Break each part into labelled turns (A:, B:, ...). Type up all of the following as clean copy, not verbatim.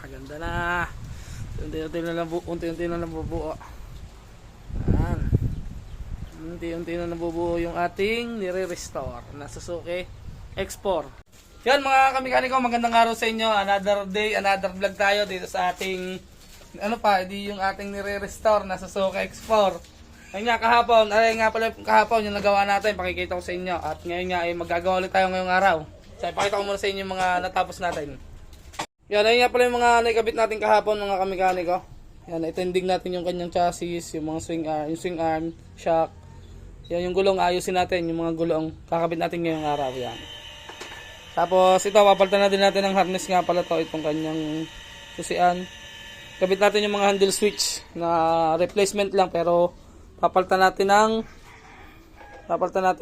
A: Napakaganda na. Unti-unti na nabubuo. Ayan. Unti-unti na nabubuo yung ating nire-restore na Suzuki X4. Yan mga kamikaniko, magandang araw sa inyo. Another day, another vlog tayo dito sa ating yung ating nire-restore na Suzuki X4. Ayun nga kahapon yung nagawa natin, pakikita ko sa inyo. At ngayon nga ay magagawa ulit tayo ngayong araw. So ipakita ko muna sa inyo yung mga natapos natin. Yan, ayun nga pala yung mga naikabit natin kahapon mga kamikaniko. Yan, itending natin yung kanyang chassis, yung mga swing arm, shock. Yan yung gulong, ayusin natin yung mga gulong. Kakabit natin ngayong araw yan. Tapos ito, papalitan natin ng harness nga pala to, itong kanyang susian. Kabit natin yung mga handle switch na replacement lang, pero papalitan natin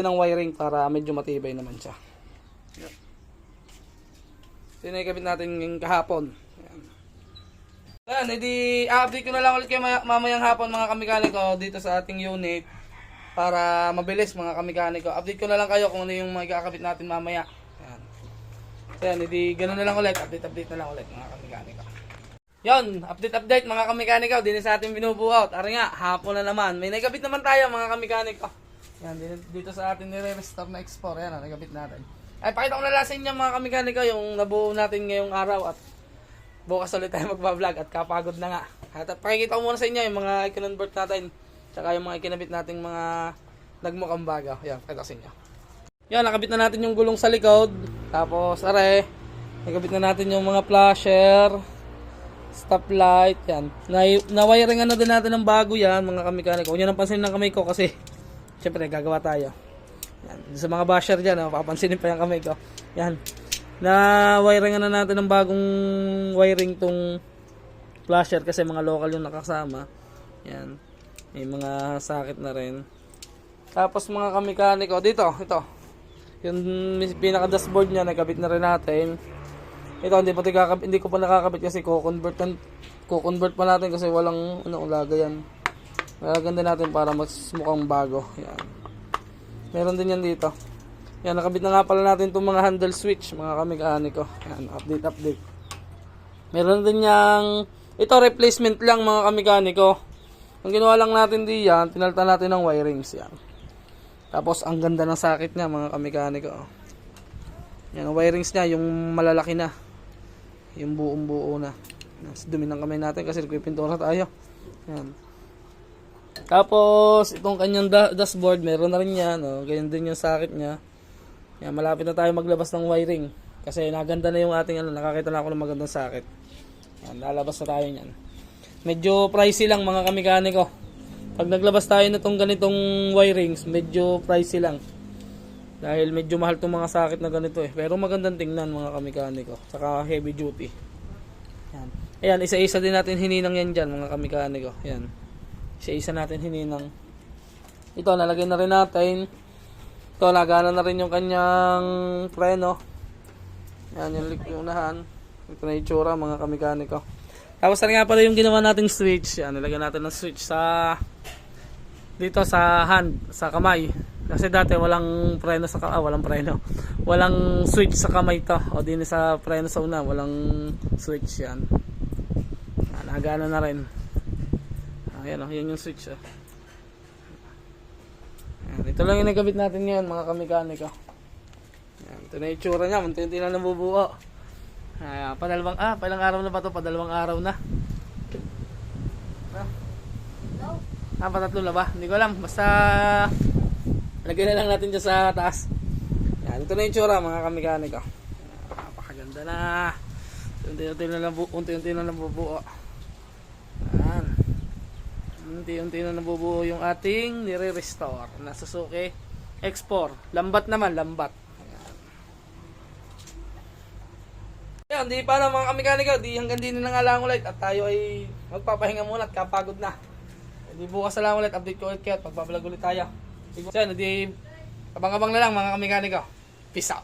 A: ng wiring para medyo matibay naman siya. Sinakabit natin yung kahapon. Ayan, edi update ko na lang ulit kayo mamayang hapon mga kamikaniko dito sa ating unit para mabilis mga kamikaniko. Update ko na lang kayo kung ano yung magkakabit natin mamaya. Ayan. Ayan, edi ganoon na lang ulit. Update na lang ulit mga kamikaniko. Yon, update mga kamikaniko. Din sa ating binubuhat. Ari nga, hapon na naman. May nagabit naman tayo mga kamikaniko. Yan, dito sa ating nire-restore na X4. Yan, nagabit natin. Ay, pakita ko na lang sa inyo mga kamikaniko yung nabuo natin ngayong araw at bukas ulit tayo magbablog at kapagod na nga. At pakikita ko muna sa inyo yung mga i-convert natin tsaka yung mga ikinabit nating mga nagmukhang bago. Yan, pakita ko sa inyo. Yan, nakabit na natin yung gulong sa likod. Tapos, nakabit na natin yung mga flasher, stoplight, yan. Na-wiringan na din natin ng bago yan mga kamikaniko. Huwag nyo nang pansinin ng kamay ko kasi syempre gagawa tayo. Yan. Sa mga basher dyan, papansinin pa yung kamay ko. Yan. Na-wiringan na natin ng bagong wiring tong flasher kasi mga local yung nakasama. Yan. May mga sakit na rin. Tapos mga kamikaniko, ito. Yung pinaka-dashboard niya, nakabit na rin natin. Ito, hindi ko pa nakakabit kasi ko-convert pa natin kasi walang lagayan. Lalagyan din natin para mas mukhang bago. Yan. Meron din yan dito. Yan, nakabit na nga pala natin itong mga handle switch, mga kamikaniko. Yan, update. Meron din yang, ito replacement lang mga kamikaniko. Ang ginawa lang natin diyan, pinalitan natin ng wirings yan. Tapos ang ganda ng sakit niya mga kamikaniko. Yan, ang wirings niya, yung malalaki na. Yung buong-buo na. Dumi ng kamay natin kasi nagpipintura tayo. Yan. Tapos itong kanyang dashboard, meron na rin yan. Ganyan din yung sakit niya. Yan, malapit na tayo maglabas ng wiring. Kasi naganda na yung ating nakakita na ako ng magandang sakit. Yan, lalabas na tayo niyan. Medyo pricey lang mga kamikaniko. Pag naglabas tayo na itong ganitong wirings, medyo pricey lang. Dahil medyo mahal itong mga sakit na ganito eh. Pero magandang tingnan mga kamikaniko. Saka heavy duty. Yan. Ayan, isa-isa din natin hininang yan dyan mga kamikaniko. Yan. Isa-isa natin hininang. Ito, nalagay na rin natin. Ito, nagana na rin yung kanyang preno. Yan, yung unahan. Ito na itsura mga kamikaniko. Tapos nga pala yung ginawa nating switch. Yan, nilagyan natin ng switch dito sa hand, sa kamay. Kasi dati walang preno walang switch sa kamay to. O din sa preno sa una, walang switch yan. Yan, nagana na rin. Ayan yan yung switch. Ayan, ito lang yung nagkabit natin ngayon mga kamikaniko. Ayan, ito na yung itsura niya, unti-unti na nabubuo. Ayan, palang araw na ba ito? Padalawang araw na. Patatlo na ba? Hindi ko alam, basta lagyan na lang natin dyan sa taas. Ayan, ito na yung itsura mga kamikaniko. Napakaganda na. Unti-unti na nabubuo. Ayan. Unti-unti na nabubuo yung ating nire-restore na Suzuki X4. Lambat naman, lambat. Ayan, di pa na mga kamikaniko, hanggang din na nga lang ulit at tayo ay magpapahinga muna at kapagod na. Di bukas na lang ulit, update ko ulit kayo at magbablog ulit tayo. So, abang-abang na lang mga kamikaniko. Peace out.